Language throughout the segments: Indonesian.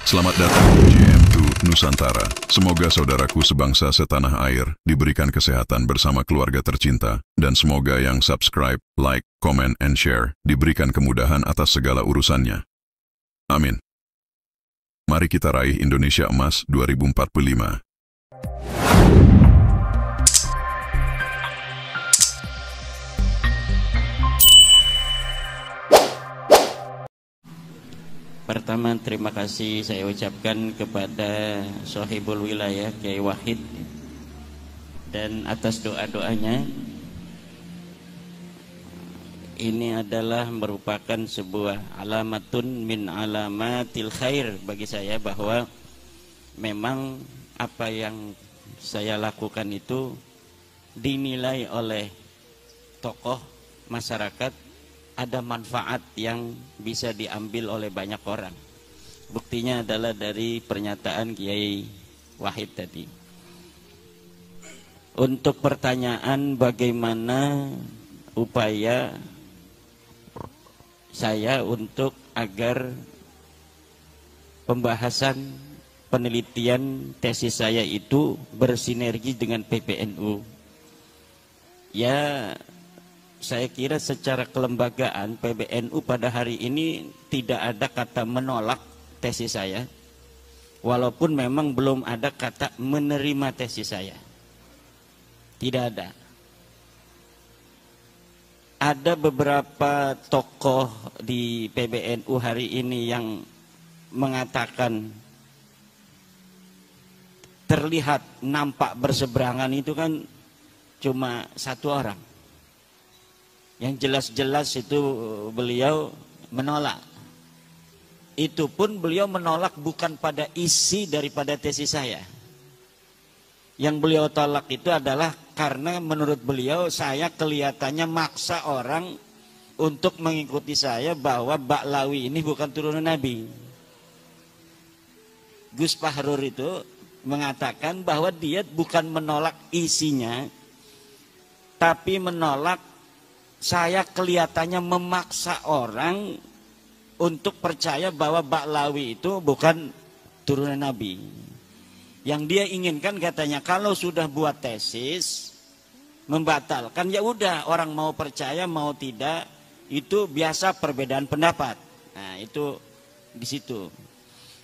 Selamat datang di JM2 Nusantara. Semoga saudaraku sebangsa setanah air diberikan kesehatan bersama keluarga tercinta, dan semoga yang subscribe, like, comment, and share diberikan kemudahan atas segala urusannya. Amin. Mari kita raih Indonesia Emas 2045. Pertama, terima kasih saya ucapkan kepada Sohibul Wilayah Kiai Wahid, dan atas doa-doanya. Ini adalah merupakan sebuah alamatun min alamatil khair bagi saya, bahwa memang apa yang saya lakukan itu dinilai oleh tokoh masyarakat, ada manfaat yang bisa diambil oleh banyak orang. Buktinya adalah dari pernyataan Kiai Wahid tadi. Untuk pertanyaan bagaimana upaya saya untuk agar pembahasan penelitian tesis saya itu bersinergi dengan PBNU, ya, saya kira secara kelembagaan PBNU pada hari ini tidak ada kata menolak tesis saya, walaupun memang belum ada kata menerima tesis saya. Tidak ada. Ada beberapa tokoh di PBNU hari ini yang mengatakan terlihat nampak berseberangan, itu kan cuma satu orang. Yang jelas-jelas itu beliau menolak. Itu pun beliau menolak bukan pada isi daripada tesis saya. Yang beliau tolak itu adalah karena menurut beliau saya kelihatannya maksa orang untuk mengikuti saya, bahwa Ba'lawi ini bukan turunan Nabi. Gus Fahrur itu mengatakan bahwa dia bukan menolak isinya, tapi menolak saya kelihatannya memaksa orang untuk percaya bahwa Ba'lawi itu bukan turunan Nabi. Yang dia inginkan katanya, kalau sudah buat tesis membatalkan, ya udah, orang mau percaya mau tidak, itu biasa perbedaan pendapat. Nah, itu di situ.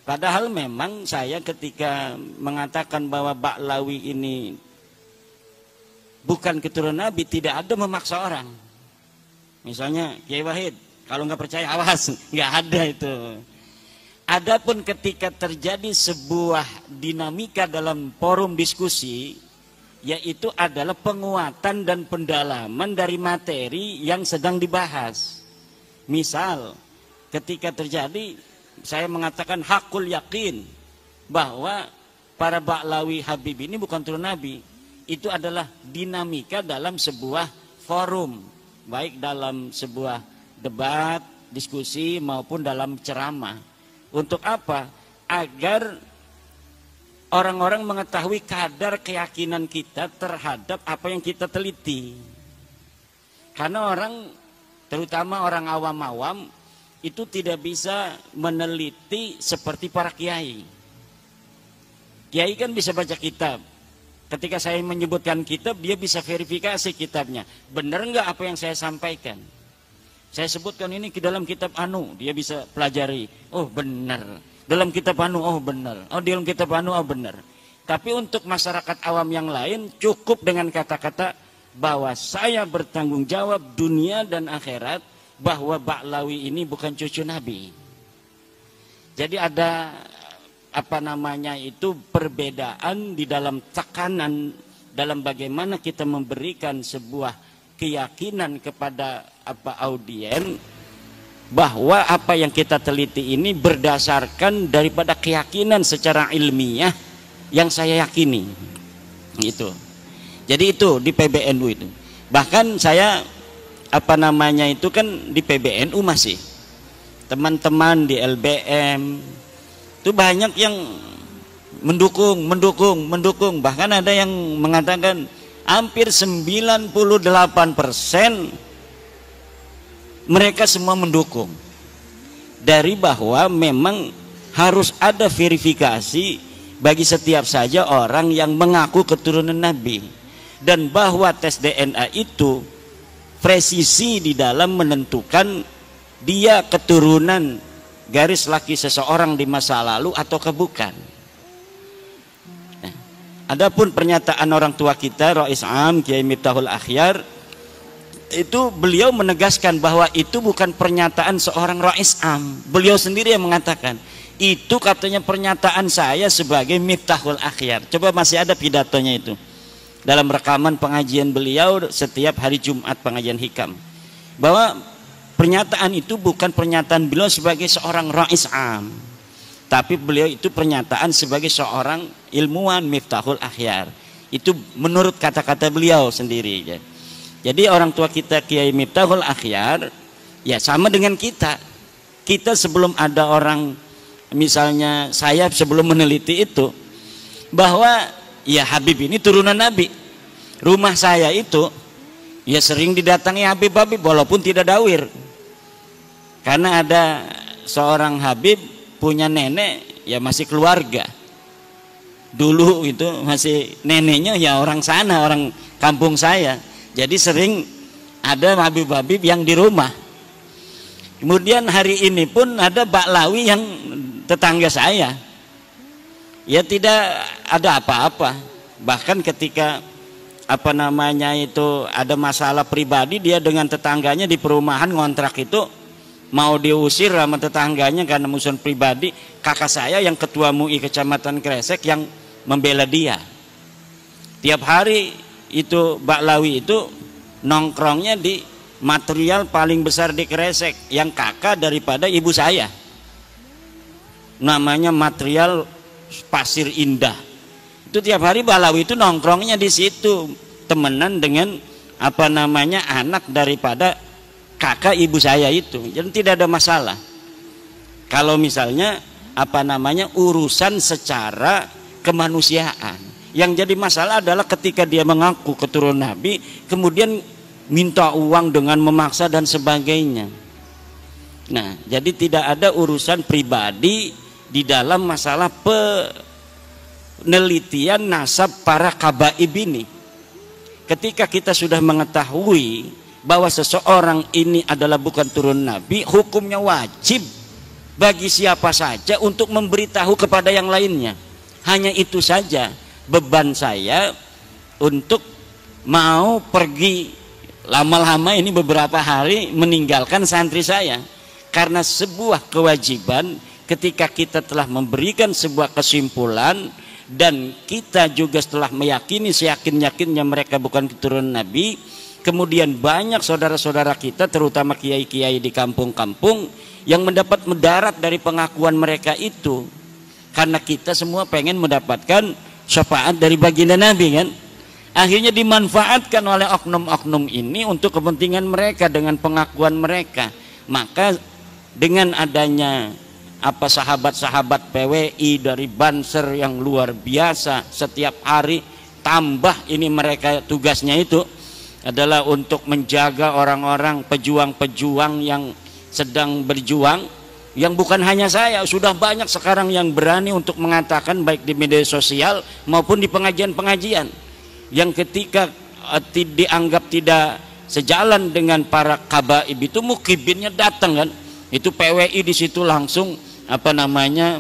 Padahal memang saya ketika mengatakan bahwa Ba'lawi ini bukan keturunan Nabi, tidak ada memaksa orang. Misalnya Kiai Wahid, kalau nggak percaya awas, nggak ada itu. Adapun ketika terjadi sebuah dinamika dalam forum diskusi, yaitu adalah penguatan dan pendalaman dari materi yang sedang dibahas. Misal, ketika terjadi, saya mengatakan hakul yakin bahwa para Ba'lawi Habib ini bukan turun Nabi. Itu adalah dinamika dalam sebuah forum, baik dalam sebuah debat, diskusi, maupun dalam ceramah. Untuk apa? Agar orang-orang mengetahui kadar keyakinan kita terhadap apa yang kita teliti. Karena orang, terutama orang awam-awam, itu tidak bisa meneliti seperti para kiai. Kiai kan bisa baca kitab. Ketika saya menyebutkan kitab, dia bisa verifikasi kitabnya. Benar nggak apa yang saya sampaikan? Saya sebutkan ini ke dalam kitab anu, dia bisa pelajari. Oh benar. Dalam kitab anu, oh benar. Oh dalam kitab anu, oh benar. Tapi untuk masyarakat awam yang lain, cukup dengan kata-kata bahwa saya bertanggung jawab dunia dan akhirat, bahwa Ba'lawi ini bukan cucu Nabi. Jadi ada perbedaan di dalam tekanan dalam bagaimana kita memberikan sebuah keyakinan kepada audien, bahwa apa yang kita teliti ini berdasarkan daripada keyakinan secara ilmiah yang saya yakini. Itu. Jadi itu di PBNU itu. Bahkan saya itu kan di PBNU masih. Teman-teman di LBM itu banyak yang mendukung. Bahkan ada yang mengatakan hampir 98% mereka semua mendukung. Dari bahwa memang harus ada verifikasi bagi setiap saja orang yang mengaku keturunan Nabi, dan bahwa tes DNA itu presisi di dalam menentukan dia keturunan garis laki seseorang di masa lalu atau bukan. Nah, adapun pernyataan orang tua kita Rais Am Kiai Miftahul Akhyar, itu beliau menegaskan bahwa itu bukan pernyataan seorang Rais Am. Beliau sendiri yang mengatakan, itu katanya pernyataan saya sebagai Miftahul Akhyar. Coba masih ada pidatonya itu dalam rekaman pengajian beliau setiap hari Jumat pengajian hikam, bahwa pernyataan itu bukan pernyataan beliau sebagai seorang Rais Am, tapi beliau itu pernyataan sebagai seorang ilmuwan Miftahul Akhyar. Itu menurut kata-kata beliau sendiri ya. Jadi orang tua kita Kiai Miftahul Akhyar ya sama dengan kita. Kita sebelum ada orang, misalnya saya sebelum meneliti itu, bahwa ya Habib ini turunan Nabi. Rumah saya itu ya sering didatangi Habib-Habib walaupun tidak dawir. Karena ada seorang Habib punya nenek ya masih keluarga. Dulu itu masih neneknya ya orang sana, orang kampung saya. Jadi sering ada Habib-Habib yang di rumah. Kemudian hari ini pun ada Baklawi yang tetangga saya. Ya tidak ada apa-apa. Bahkan ketika ada masalah pribadi, dia dengan tetangganya di perumahan ngontrak itu mau diusir sama tetangganya karena musuhan pribadi, kakak saya yang ketua MUI Kecamatan Kresek yang membela dia. Tiap hari itu Baklawi itu nongkrongnya di material paling besar di Kresek yang kakak daripada ibu saya, namanya material Pasir Indah. Itu tiap hari Baklawi itu nongkrongnya di situ, temenan dengan anak daripada kakak ibu saya itu. Jadi tidak ada masalah. Kalau misalnya urusan secara kemanusiaan, yang jadi masalah adalah ketika dia mengaku keturunan Nabi kemudian minta uang dengan memaksa dan sebagainya. Nah, jadi tidak ada urusan pribadi di dalam masalah penelitian nasab para kabaib ini. Ketika kita sudah mengetahui bahwa seseorang ini adalah bukan turun Nabi, hukumnya wajib bagi siapa saja untuk memberitahu kepada yang lainnya. Hanya itu saja beban saya untuk mau pergi lama-lama ini beberapa hari meninggalkan santri saya, karena sebuah kewajiban ketika kita telah memberikan sebuah kesimpulan dan kita juga setelah meyakini seyakin-yakinnya mereka bukan keturunan Nabi, kemudian banyak saudara-saudara kita terutama kiai-kiai di kampung-kampung yang mendapat mudarat dari pengakuan mereka itu, karena kita semua pengen mendapatkan syafaat dari baginda Nabi kan. Akhirnya dimanfaatkan oleh oknum-oknum ini untuk kepentingan mereka dengan pengakuan mereka. Maka dengan adanya sahabat-sahabat PWI dari Banser yang luar biasa, setiap hari tambah ini mereka tugasnya itu adalah untuk menjaga orang-orang pejuang-pejuang yang sedang berjuang, yang bukan hanya saya, sudah banyak sekarang yang berani untuk mengatakan baik di media sosial maupun di pengajian-pengajian yang ketika dianggap tidak sejalan dengan para kabaib itu mukibinnya datang kan, itu PWI di situ langsung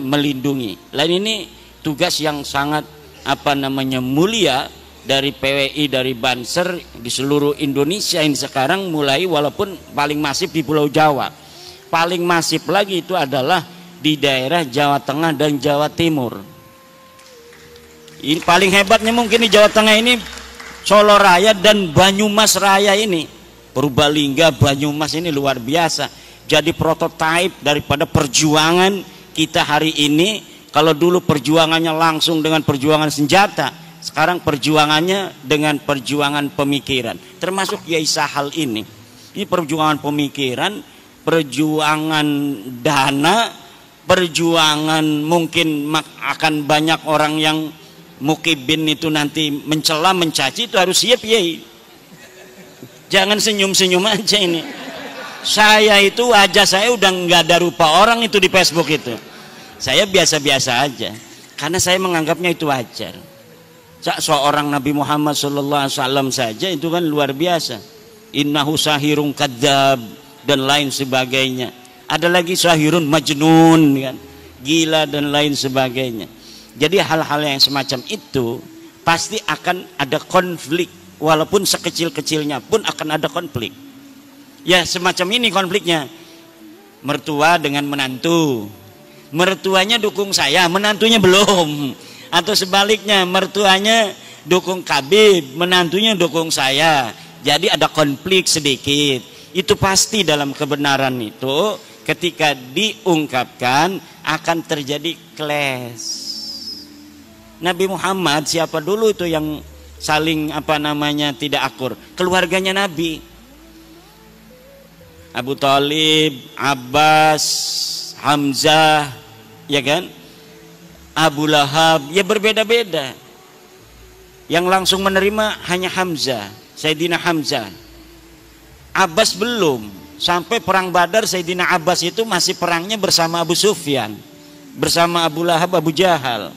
melindungi. Lain ini tugas yang sangat mulia dari PWI dari Banser di seluruh Indonesia ini sekarang, mulai walaupun paling masif di Pulau Jawa, paling masif lagi itu adalah di daerah Jawa Tengah dan Jawa Timur. Ini paling hebatnya mungkin di Jawa Tengah ini Solo Raya dan Banyumas Raya ini, Purbalingga, Banyumas ini luar biasa. Jadi prototipe daripada perjuangan kita hari ini. Kalau dulu perjuangannya langsung dengan perjuangan senjata, sekarang perjuangannya dengan perjuangan pemikiran. Termasuk Kiai Sahal ini perjuangan pemikiran, perjuangan dana, perjuangan mungkin akan banyak orang yang mukibin itu nanti mencela, mencaci, itu harus siap ya. Jangan senyum-senyum aja ini. Saya itu wajah saya udah nggak ada rupa orang itu di Facebook itu. Saya biasa-biasa aja, karena saya menganggapnya itu wajar. Seorang Nabi Muhammad SAW saja itu kan luar biasa. Innahu sahirun kadzab dan lain sebagainya. Ada lagi sahirun majnun kan, gila dan lain sebagainya. Jadi hal-hal yang semacam itu pasti akan ada konflik, walaupun sekecil-kecilnya pun akan ada konflik. Ya semacam ini konfliknya. Mertua dengan menantu, mertuanya dukung saya, menantunya belum. Atau sebaliknya, mertuanya dukung Kabib, menantunya dukung saya. Jadi ada konflik sedikit. Itu pasti dalam kebenaran itu ketika diungkapkan akan terjadi clash. Nabi Muhammad siapa dulu itu yang saling tidak akur? Keluarganya Nabi. Abu Thalib, Abbas, Hamzah, ya kan? Abu Lahab, ya berbeda-beda. Yang langsung menerima hanya Hamzah, Sayyidina Hamzah. Abbas belum. Sampai perang Badar Sayyidina Abbas itu masih perangnya bersama Abu Sufyan, bersama Abu Lahab, Abu Jahal.